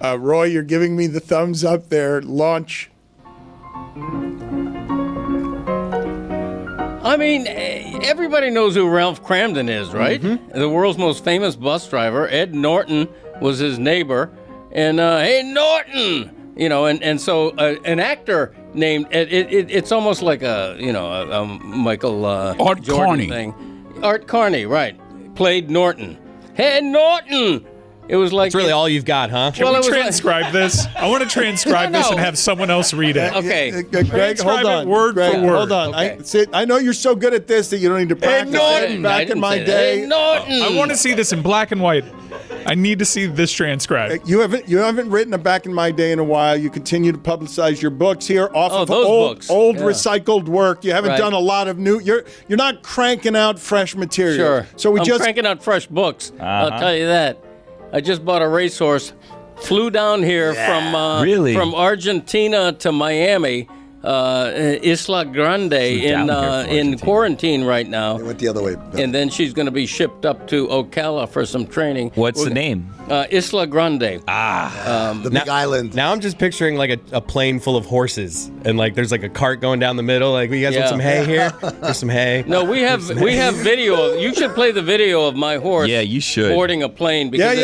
C: Roy, you're giving me the thumbs up there. Launch.
F: I mean, everybody knows who Ralph Cramden is, right? The world's most famous bus driver. Ed Norton was his neighbor. And, hey, Norton! You know, and so an actor named, it's almost like a Michael
J: Art
F: Jordan
J: Carney.
F: thing. Art Carney, right. Played Norton. Hey, Norton! It was like...
M: That's really all you've got, huh?
B: Can we transcribe this? I want to transcribe this and have someone else read it.
F: Okay.
C: Greg,
B: Transcribe
C: hold
B: it
C: on.
B: word
C: Greg,
B: for word.
C: Hold on.
F: Okay.
C: I know you're so good at this that you don't need to practice.
F: Norton! I
C: Back in
F: didn't
C: my
F: say that.
C: day.
F: Hey, Norton!
B: I want to see this in black and white. I need to see this transcribed.
C: You haven't written a Back in My Day in a while. You continue to publicize your books here off of
F: those books.
C: old
F: Yeah.
C: recycled work. You haven't
F: Right.
C: done a lot of new. You're not cranking out fresh material.
F: Sure.
C: So
F: I'm cranking out fresh books. I'll tell you that. I just bought a racehorse. Flew down here from Argentina to Miami, Isla Grande in quarantine right now.
H: It went the other way.
F: And then she's going to be shipped up to Ocala for some training.
I: What's the name?
F: Isla Grande.
H: The big island.
M: Now I'm just picturing like a plane full of horses, and like there's like a cart going down the middle. Like, you guys want some hay here? There's some hay.
F: No, we have video. You should play the video of my horse.
I: Yeah, you should.
F: Boarding a plane. Because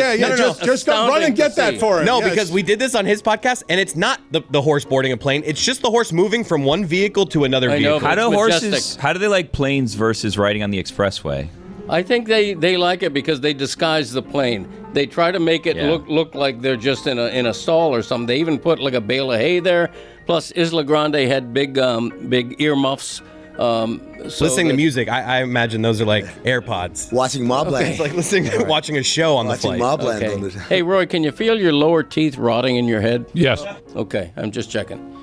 C: Just go run and get that for him.
M: No,
C: Yes.
M: because we did this on his podcast, and it's not the horse boarding a plane. It's just the horse moving from one vehicle to another
F: I know,
M: vehicle.
F: but
I: How do
F: it's
I: horses?
F: majestic.
I: How do they like planes versus riding on the expressway?
F: I think they like it because they disguise the plane. They try to make it look like they're just in a stall or something. They even put like a bale of hay there. Plus, Isla Grande had big earmuffs.
M: Listening to music, I imagine those are like AirPods.
H: Watching Mobland.
M: It's like watching a show on
H: Watching
M: the flight.
H: Mobland
F: Okay.
H: on the...
F: Hey, Roy, can you feel your lower teeth rotting in your head?
J: Yes.
F: Okay, I'm just checking.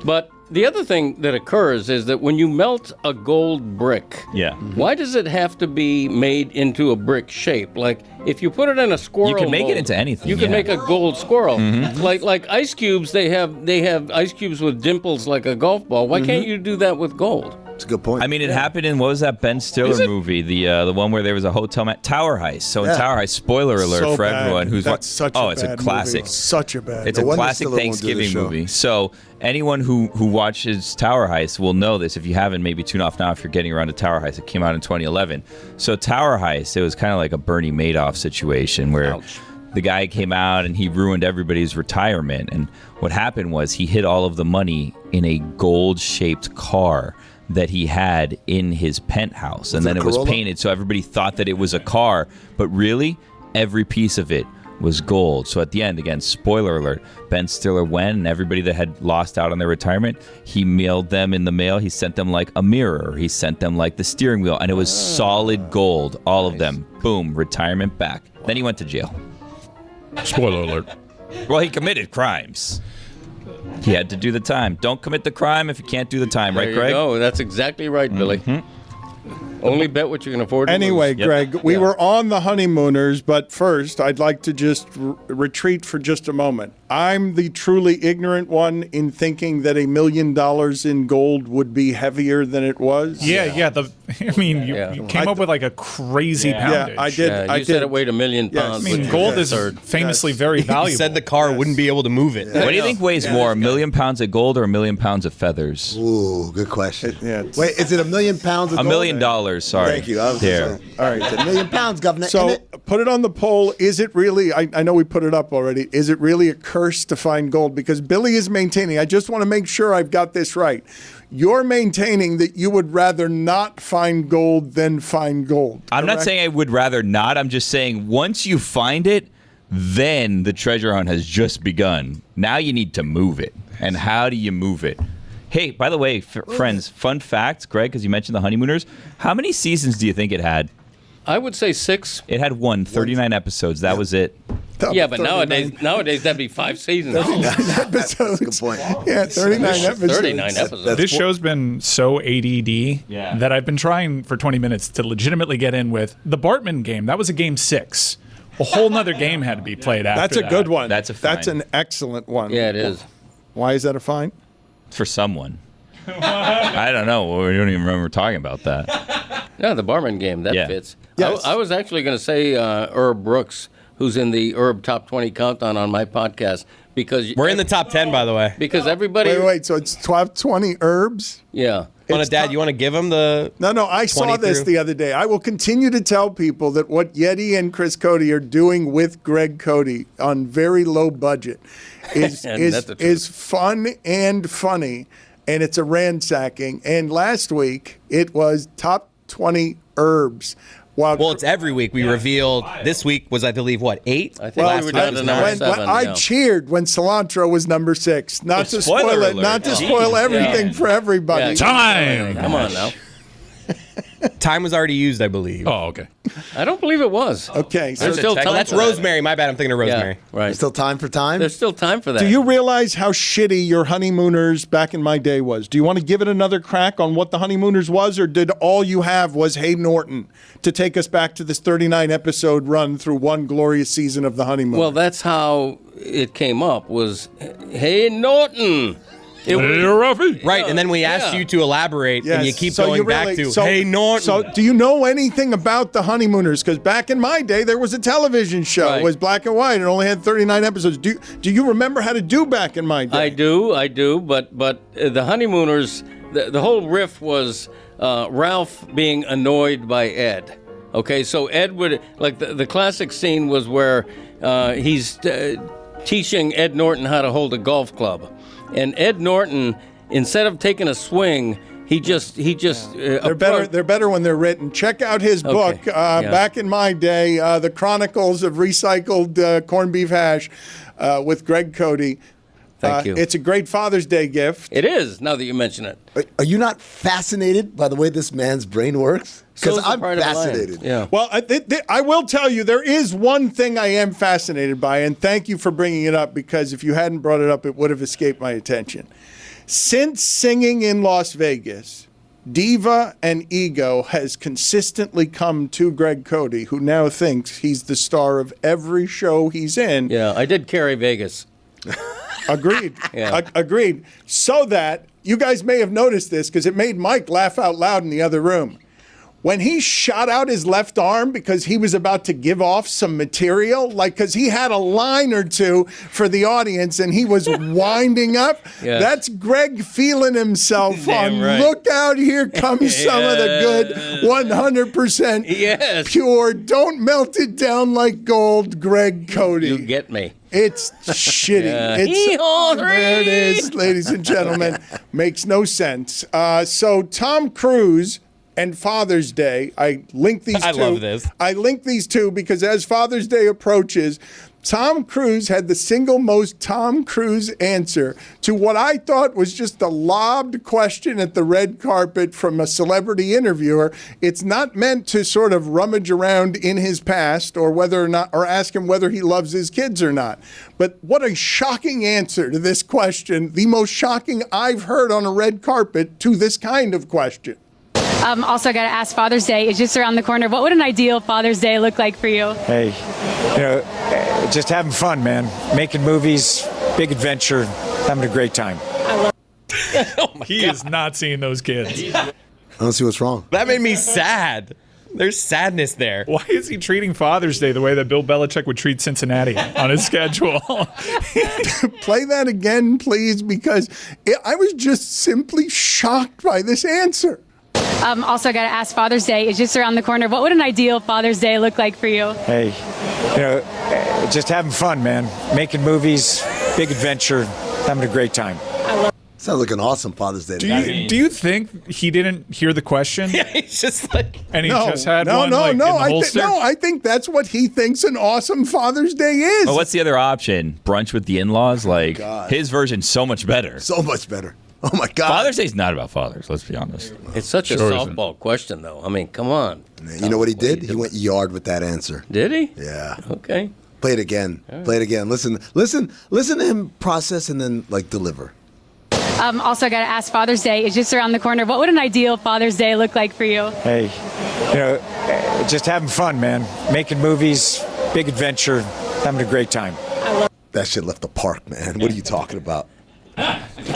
F: But the other thing that occurs is that when you melt a gold brick,
I: Yeah.
F: why does it have to be made into a brick shape? Like, if you put it in a squirrel
I: You can make it
F: mold,
I: into anything,
F: You can
I: yeah.
F: make a gold squirrel. Like ice cubes, they have ice cubes with dimples like a golf ball. Why can't you do that with gold?
H: It's a good point.
I: I mean, it happened in, what was that Ben Stiller movie? The one where there was a hotel Tower Heist. So in Tower Heist, spoiler alert
C: So
I: for
C: bad.
I: everyone who's
C: That's such a
I: it's a
C: bad
I: classic.
C: movie. Such a bad.
I: It's
H: No
I: a
H: wonder
I: classic
H: Stiller won't do the
I: Thanksgiving
H: show.
I: movie. So anyone who watches Tower Heist will know this. If you haven't, maybe tune off now if you're getting around to Tower Heist. It came out in 2011. So Tower Heist, it was kind of like a Bernie Madoff situation where the guy came out and he ruined everybody's retirement. And what happened was he hid all of the money in a gold-shaped car that he had in his penthouse. And then it was painted so everybody thought that it was a car. But really, every piece of it was gold. So at the end, again, spoiler alert, Ben Stiller went, and everybody that had lost out on their retirement, he mailed them in the mail. He sent them like a mirror. He sent them like the steering wheel. And it was solid gold, all of them. Boom, retirement back. Then he went to jail.
J: Spoiler alert.
I: Well, he committed crimes. He had to do the time. Don't commit the crime if you can't do the time, right,
F: There
I: Greg?
F: you go. That's exactly right, Billy. Only bet what you can afford to
C: Anyway,
F: lose.
C: Greg, we were on the honeymooners, but first, I'd like to just retreat for just a moment. I'm the truly ignorant one in thinking that $1 million in gold would be heavier than it was.
B: Yeah. You came up with like a crazy poundage.
C: Yeah, I did.
F: You said it weighed 1 million
C: Yes.
F: pounds.
B: I mean,
F: which
B: gold
F: is
B: is
F: absurd.
B: famously very valuable.
M: He said the car wouldn't be able to move it.
I: What do you think weighs more, 1 million pounds of gold or 1 million pounds of feathers?
H: Ooh, good question.
C: it's-
H: Wait, is it $1 million of
I: $1
H: gold?
I: million, sorry.
H: Thank you. I was
I: There.
H: gonna say, all right, it's $1 million, Governor.
C: So
H: Isn't it?
C: put it on the poll. Is it really, I know we put it up already, is it really a curse to find gold? Because Billy is maintaining, I just want to make sure I've got this right. You're maintaining that you would rather not find gold than find gold.
I: I'm not
C: correct?
I: saying I would rather not. I'm just saying once you find it, then the treasure hunt has just begun. Now you need to move it. And how do you move it? Hey, by the way, friends, fun fact, Greg, because you mentioned the honeymooners. How many seasons do you think it had?
F: I would say 6.
I: It had 39 episodes. That was it.
F: Yeah, but nowadays that'd be 5 seasons.
C: Episodes.
H: Good point.
C: Yeah, 39 episodes.
F: 39 episodes.
B: This show's been so ADD that I've been trying for 20 minutes to legitimately get in with the Bartman game. That was a game 6. A whole nother game had to be played after
C: That's a
B: that.
C: good one.
I: That's a fine.
C: That's an excellent one.
F: Yeah, it is.
C: Why is that a fine?
I: For someone. I don't know. We don't even remember talking about that.
F: Yeah, the barman game, that
I: Yeah.
F: fits.
C: Yes.
F: I was actually going to say Herb Brooks who's in the Herb Top 20 Countdown on my podcast. Because
M: we're in the top 10, by the way.
F: Because everybody.
C: Wait. So it's top 20 herbs?
F: Yeah.
M: Dad, you want to give him the?
C: No. I saw this the other day. I will continue to tell people that what Yeti and Chris Cody are doing with Greg Cody on very low budget is fun and funny, and it's a ransacking. And last week it was top 20 herbs.
M: Well, it's every week. We revealed this week was, I believe, what, 8?
F: I think we were down to number 7.
C: I cheered when cilantro was number 6. Not to spoil it, not to spoil everything for everybody.
B: Time.
F: Come on now.
M: Time was already used, I believe.
J: Oh, okay.
F: I don't believe it was.
C: Okay, so
F: there's still time.
M: That's Rosemary. My bad. I'm thinking of Rosemary.
F: Yeah, right.
H: There's still time for time?
F: There's still time for that.
C: Do you realize how shitty your Honeymooners back in my day was? Do you want to give it another crack on what the Honeymooners was, or did all you have was Hey Norton to take us back to this 39-episode run through one glorious season of the Honeymooners?
F: Well, that's how it came up, was Hey Norton.
M: Right, and then we asked you to elaborate, and you keep going back to, Hey Norton.
C: So do you know anything about the Honeymooners? Because back in my day, there was a television show.
F: Right.
C: It was black and white. It only had 39 episodes. Do you remember how to do back in my day?
F: I do, but the Honeymooners, the whole riff was Ralph being annoyed by Ed. Okay, so Ed would, like the classic scene was where he's teaching Ed Norton how to hold a golf club. And Ed Norton, instead of taking a swing, he just
C: they're better when they're written. Check out his book. Back in my day, The Chronicles of Recycled Corned Beef Hash with Greg Cody.
F: Thank you.
C: It's a great Father's Day gift.
F: It is, now that you mention it.
H: Are you not fascinated by the way this man's brain works? Because I'm fascinated.
F: Yeah.
C: Well, I will tell you, there is one thing I am fascinated by, and thank you for bringing it up, because if you hadn't brought it up, it would have escaped my attention. Since singing in Las Vegas, Diva and Ego has consistently come to Greg Cody, who now thinks he's the star of every show he's in.
F: Yeah, I did carry Vegas.
C: Agreed.
F: Yeah.
C: Agreed. So that you guys may have noticed this, because it made Mike laugh out loud in the other room. When he shot out his left arm because he was about to give off some material, like because he had a line or two for the audience and he was winding up, that's Greg feeling himself on,
F: right.
C: Look out, here comes some of the good 100% pure, don't melt it down like gold, Greg Cody.
F: You get me.
C: It's shitty. There it is, ladies and gentlemen. Makes no sense. So Tom Cruise and Father's Day, I link these two.
M: I love this.
C: I link these two because as Father's Day approaches, Tom Cruise had the single most Tom Cruise answer to what I thought was just a lobbed question at the red carpet from a celebrity interviewer. It's not meant to sort of rummage around in his past or whether or not, or ask him whether he loves his kids or not. But what a shocking answer to this question, the most shocking I've heard on a red carpet to this kind of question.
N: Also, got to ask, Father's Day is just around the corner. What would an ideal Father's Day look like for you?
O: Hey, just having fun, man. Making movies, big adventure, having a great time.
B: He is not seeing those kids.
H: I don't see what's wrong.
M: That made me sad. There's sadness there.
B: Why is he treating Father's Day the way that Bill Belichick would treat Cincinnati on his schedule?
C: Play that again, please, because I was just simply shocked by this answer.
N: Also, got to ask, Father's Day is just around the corner. What would an ideal Father's Day look like for you?
O: Hey, just having fun, man. Making movies, big adventure, having a great time.
H: Sounds like an awesome Father's Day.
B: Do you think he didn't hear the question?
M: Yeah, he's just like,
B: and he just had one in the holster?
C: I think that's what he thinks an awesome Father's Day is.
I: Well, what's the other option? Brunch with the in-laws? Like, his version's so much better.
H: So much better. Oh, my God.
I: Father's Day's not about fathers, let's be honest.
F: It's such a softball question, though. I mean, come on.
H: You know what he did? He went yard with that answer.
F: Did he?
H: Yeah.
F: Okay.
H: Play it again. Play it again. Listen to him process and then, deliver.
N: Also, got to ask, Father's Day is just around the corner. What would an ideal Father's Day look like for you?
O: Hey, just having fun, man. Making movies, big adventure, having a great time.
H: That shit left the park, man. What are you talking about?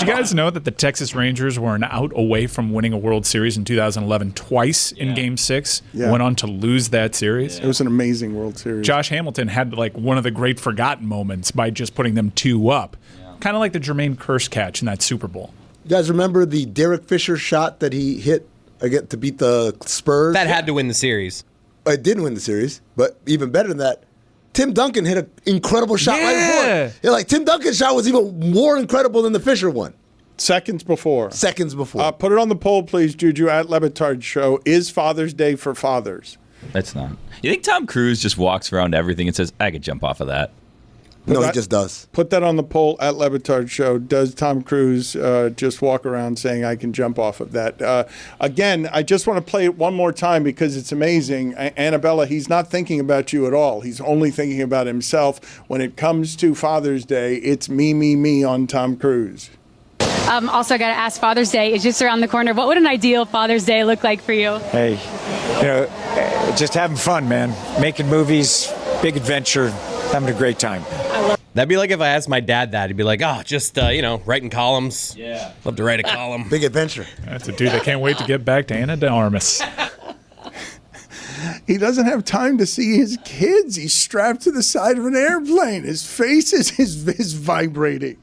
B: Did you guys know that the Texas Rangers were an out away from winning a World Series in 2011 twice in Game 6?
C: Yeah.
B: Went on to lose that series.
C: It was an amazing World Series.
B: Josh Hamilton had like one of the great forgotten moments by just putting them 2 up. Kind of like the Jermaine Kearse catch in that Super Bowl.
H: You guys remember the Derek Fisher shot that he hit again to beat the Spurs?
M: That had to win the series.
H: It didn't win the series, but even better than that, Tim Duncan hit an incredible shot right before it. Yeah, like Tim Duncan's shot was even more incredible than the Fisher one.
C: Seconds before.
H: Put
C: it on the poll, please, Juju, at Batard Show. Is Father's Day for fathers?
I: It's not. You think Tom Cruise just walks around everything and says, I could jump off of that?
H: No, he just does.
C: Put that on the poll at Batard Show. Does Tom Cruise just walk around saying, I can jump off of that? Again, I just want to play it one more time because it's amazing. Annabella, he's not thinking about you at all. He's only thinking about himself. When it comes to Father's Day, it's me, me, me on Tom Cruise.
N: Also, I got to ask, Father's Day is just around the corner. What would an ideal Father's Day look like for you?
O: Hey, just having fun, man. Making movies, big adventure, having a great time.
M: That'd be like if I asked my dad that. He'd be like, just, writing columns.
I: Yeah.
M: Love to write a column.
H: Big adventure.
B: That's a dude that can't wait to get back to Anna de Armas.
C: He doesn't have time to see his kids. He's strapped to the side of an airplane. His face is vibrating.